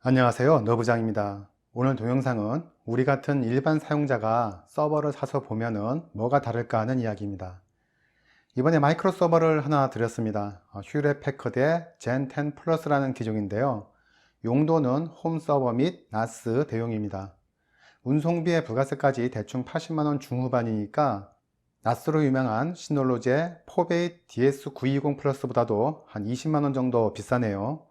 안녕하세요, 너부장입니다. 오늘 동영상은 우리 같은 일반 사용자가 서버를 사서 보면은 뭐가 다를까 하는 이야기입니다. 이번에 마이크로 서버를 하나 드렸습니다. 휴렛 패커드의 젠 10 플러스라는 기종인데요. 용도는 홈 서버 및 나스 대용입니다. 운송비에 부가세까지 대충 80만원 중후반이니까 나스로 유명한 시놀로제 포베이 DS920 플러스보다도 한 20만원 정도 비싸네요.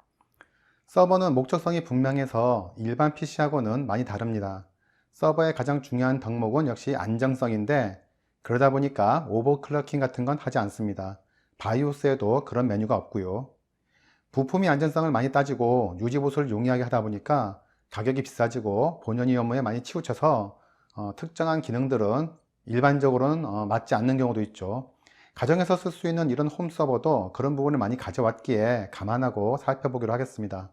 서버는 목적성이 분명해서 일반 PC하고는 많이 다릅니다. 서버의 가장 중요한 덕목은 역시 안정성인데, 그러다 보니까 오버클럭킹 같은 건 하지 않습니다. 바이오스에도 그런 메뉴가 없고요. 부품이 안전성을 많이 따지고 유지보수를 용이하게 하다 보니까 가격이 비싸지고 본연의 업무에 많이 치우쳐서 특정한 기능들은 일반적으로는 맞지 않는 경우도 있죠. 가정에서 쓸 수 있는 이런 홈 서버도 그런 부분을 많이 가져왔기에 감안하고 살펴보기로 하겠습니다.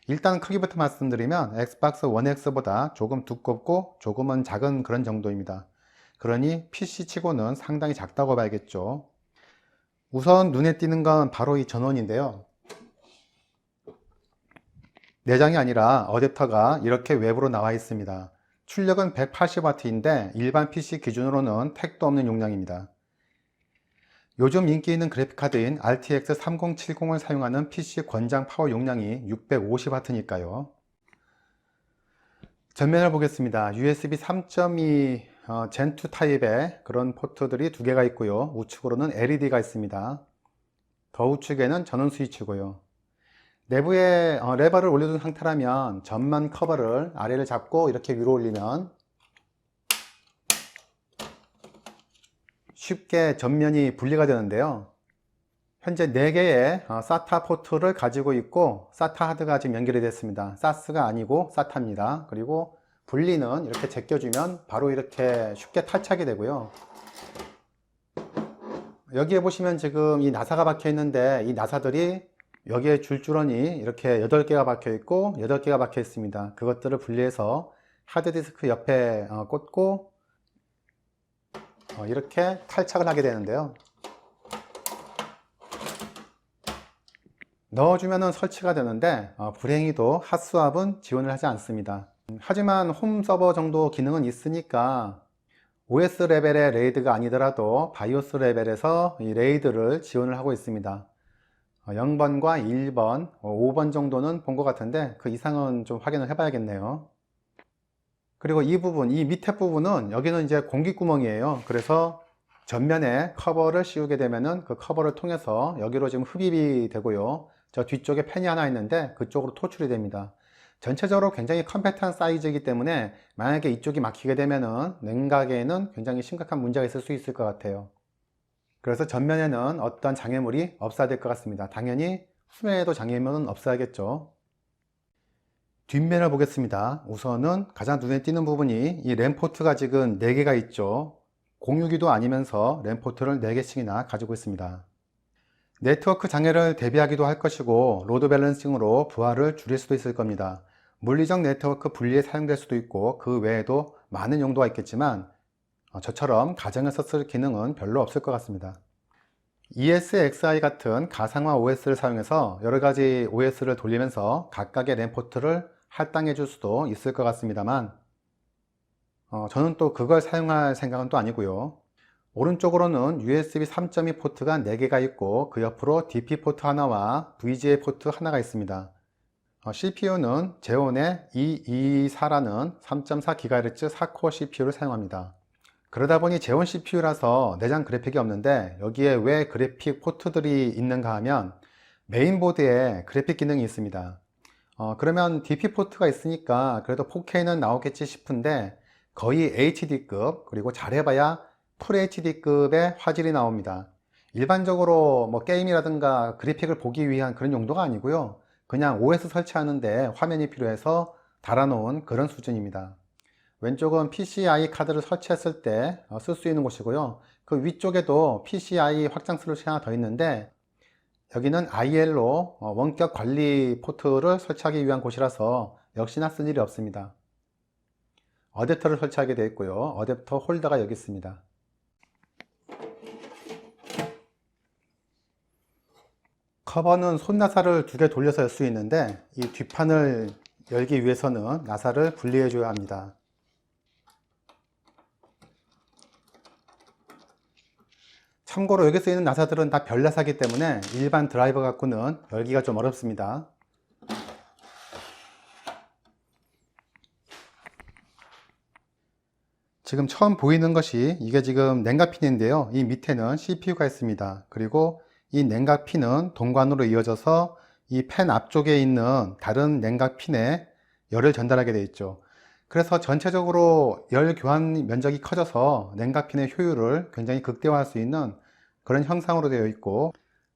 일단 크기부터 말씀드리면 엑스박스 1X보다 조금 두껍고 조금은 작은 그런 정도입니다. 그러니 PC 치고는 상당히 작다고 봐야겠죠. 우선 눈에 띄는 건 바로 이 전원인데요. 내장이 아니라 어댑터가 이렇게 외부로 나와 있습니다. 출력은 180W인데 일반 PC 기준으로는 택도 없는 용량입니다. 요즘 인기 있는 그래픽카드인 RTX 3070을 사용하는 PC 권장 파워 용량이 650W니까요. 전면을 보겠습니다. USB 3.2 젠2 타입의 그런 포트들이 두 개가 있고요. 우측으로는 LED가 있습니다. 더 우측에는 전원 스위치고요. 내부에 레버를 올려둔 상태라면 전면 커버를 아래를 잡고 이렇게 위로 올리면 쉽게 전면이 분리가 되는데요. 현재 4개의 SATA 포트를 가지고 있고 SATA 하드가 지금 연결이 됐습니다. SAS가 아니고 SATA입니다. 그리고 분리는 이렇게 제껴주면 바로 이렇게 쉽게 탈착이 되고요. 여기에 보시면 지금 이 나사가 박혀 있는데 이 나사들이 여기에 줄줄하니 이렇게 8개가 박혀 있고 8개가 박혀 있습니다. 그것들을 분리해서 하드디스크 옆에 꽂고 이렇게 탈착을 하게 되는데요. 넣어주면 설치가 되는데 불행히도 핫스왑은 지원을 하지 않습니다. 하지만 홈 서버 정도 기능은 있으니까 OS 레벨의 레이드가 아니더라도 바이오스 레벨에서 이 레이드를 지원을 하고 있습니다. 0번과 1번, 5번 정도는 본 것 같은데 그 이상은 좀 확인을 해 봐야겠네요. 그리고 이 부분, 이 밑에 부분은 여기는 이제 공기구멍이에요. 그래서 전면에 커버를 씌우게 되면은 그 커버를 통해서 여기로 지금 흡입이 되고요. 저 뒤쪽에 팬이 하나 있는데 그쪽으로 토출이 됩니다. 전체적으로 굉장히 컴팩트한 사이즈이기 때문에 만약에 이쪽이 막히게 되면은 냉각에는 굉장히 심각한 문제가 있을 수 있을 것 같아요. 그래서 전면에는 어떤 장애물이 없어야 될 것 같습니다. 당연히 후면에도 장애물은 없어야겠죠. 뒷면을 보겠습니다. 우선은 가장 눈에 띄는 부분이 이 램 포트가 지금 4개가 있죠. 공유기도 아니면서 램 포트를 4개씩이나 가지고 있습니다. 네트워크 장애를 대비하기도 할 것이고 로드 밸런싱으로 부하를 줄일 수도 있을 겁니다. 물리적 네트워크 분리에 사용될 수도 있고 그 외에도 많은 용도가 있겠지만 저처럼 가정에서 쓸 기능은 별로 없을 것 같습니다. ESXi 같은 가상화 OS를 사용해서 여러가지 OS를 돌리면서 각각의 램 포트를 할당해 줄 수도 있을 것 같습니다만 저는 또 그걸 사용할 생각은 또 아니고요. 오른쪽으로는 USB 3.2 포트가 4개가 있고 그 옆으로 DP 포트 하나와 VGA 포트 하나가 있습니다. CPU는 제온의 E224라는 3.4GHz 4코어 CPU를 사용합니다. 그러다 보니 제온 CPU라서 내장 그래픽이 없는데 여기에 왜 그래픽 포트들이 있는가 하면 메인보드에 그래픽 기능이 있습니다. 그러면 DP 포트가 있으니까 그래도 4K는 나오겠지 싶은데 거의 HD급 그리고 잘해봐야 풀 HD급의 화질이 나옵니다. 일반적으로 뭐 게임이라든가 그래픽을 보기 위한 그런 용도가 아니고요. 그냥 OS 설치하는데 화면이 필요해서 달아놓은 그런 수준입니다. 왼쪽은 PCI 카드를 설치했을 때 쓸 수 있는 곳이고요. 그 위쪽에도 PCI 확장 슬롯이 하나 더 있는데 여기는 IL로 원격 관리 포트를 설치하기 위한 곳이라서 역시나 쓸 일이 없습니다. 어댑터를 설치하게 되어 있고요. 어댑터 홀더가 여기 있습니다. 커버는 손나사를 2개 돌려서 열 수 있는데 이 뒷판을 열기 위해서는 나사를 분리해 줘야 합니다. 참고로 여기 쓰이는 나사들은 다 별나사기 때문에 일반 드라이버 갖고는 열기가 좀 어렵습니다. 지금 처음 보이는 것이 이게 지금 냉각핀인데요. 이 밑에는 CPU가 있습니다. 그리고 이 냉각핀은 동관으로 이어져서 이 펜 앞쪽에 있는 다른 냉각핀에 열을 전달하게 되어 있죠. 그래서 전체적으로 열 교환 면적이 커져서 냉각핀의 효율을 굉장히 극대화할 수 있는 그런 형상으로 되어 있고,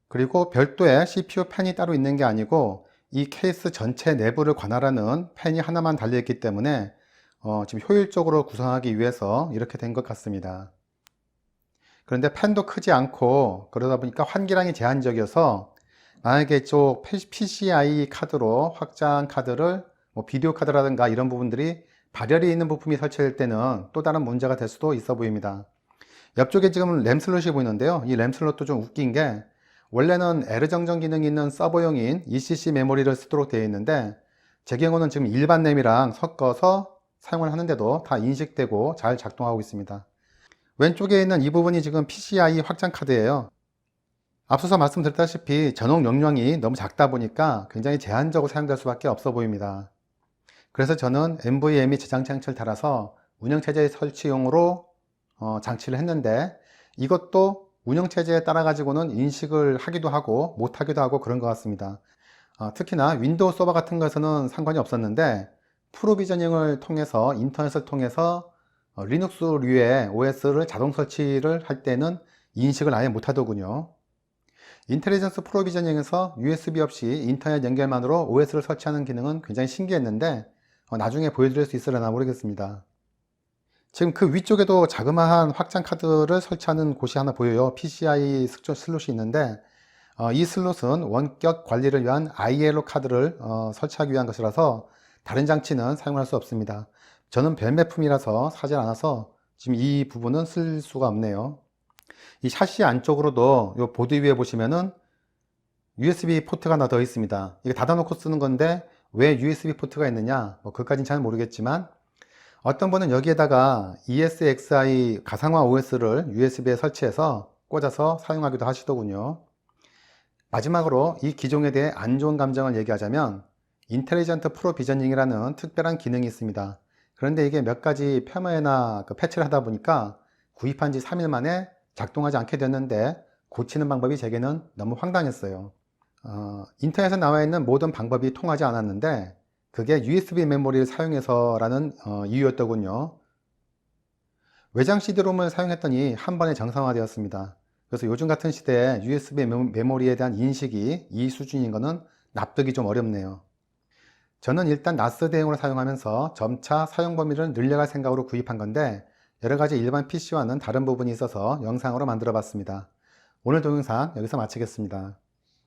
그리고 별도의 CPU 펜이 따로 있는 게 아니고 이 케이스 전체 내부를 관할하는 펜이 하나만 달려 있기 때문에 지금 효율적으로 구성하기 위해서 이렇게 된 것 같습니다. 그런데 펜도 크지 않고 그러다 보니까 환기량이 제한적이어서 만약에 이쪽 PCI 카드로 확장 카드를 비디오 카드라든가 이런 부분들이 발열이 있는 부품이 설치될 때는 또 다른 문제가 될 수도 있어 보입니다. 옆쪽에 지금 램 슬롯이 보이는데요. 이 램 슬롯도 좀 웃긴 게 원래는 에러 정정 기능이 있는 서버용인 ECC 메모리를 쓰도록 되어 있는데 제 경우는 지금 일반 램이랑 섞어서 사용을 하는데도 다 인식되고 잘 작동하고 있습니다. 왼쪽에 있는 이 부분이 지금 PCI 확장 카드예요. 앞서서 말씀드렸다시피 전원 용량이 너무 작다 보니까 굉장히 제한적으로 사용될 수밖에 없어 보입니다. 그래서 저는 NVMe 저장 장치를 달아서 운영체제 설치용으로 장치를 했는데 이것도 운영체제에 따라 가지고는 인식을 하기도 하고 못하기도 하고 그런 것 같습니다. 특히나 윈도우 서버 같은 것에서는 상관이 없었는데 프로비저닝을 통해서 인터넷을 통해서 리눅스류의 OS를 자동 설치를 할 때는 인식을 아예 못하더군요. 인텔리전스 프로비저닝에서 USB 없이 인터넷 연결만으로 OS를 설치하는 기능은 굉장히 신기했는데 나중에 보여드릴 수 있으려나 모르겠습니다. 지금 그 위쪽에도 자그마한 확장 카드를 설치하는 곳이 하나 보여요. PCI 슬롯이 있는데 이 슬롯은 원격 관리를 위한 ILO 카드를 설치하기 위한 것이라서 다른 장치는 사용할 수 없습니다. 저는 별매품이라서 사지 않아서 지금 이 부분은 쓸 수가 없네요. 이 샤시 안쪽으로도 이 보드 위에 보시면은 USB 포트가 하나 더 있습니다. 이게 닫아놓고 쓰는 건데 왜 USB 포트가 있느냐? 그것까지는 잘 모르겠지만 어떤 분은 여기에다가 ESXi 가상화 OS를 USB에 설치해서 꽂아서 사용하기도 하시더군요. 마지막으로 이 기종에 대해 안 좋은 감정을 얘기하자면 인텔리전트 프로비저닝이라는 특별한 기능이 있습니다. 그런데 이게 몇 가지 펌웨어나 패치를 하다 보니까 구입한 지 3일 만에 작동하지 않게 됐는데 고치는 방법이 제게는 너무 황당했어요. 인터넷에 나와 있는 모든 방법이 통하지 않았는데 그게 USB 메모리를 사용해서라는 이유였더군요. 외장 CD롬을 사용했더니 한 번에 정상화되었습니다. 그래서 요즘 같은 시대에 USB 메모리에 대한 인식이 이 수준인 것은 납득이 좀 어렵네요. 저는 일단 나스 대용으로 사용하면서 점차 사용 범위를 늘려갈 생각으로 구입한 건데 여러가지 일반 PC와는 다른 부분이 있어서 영상으로 만들어 봤습니다. 오늘 동영상 여기서 마치겠습니다.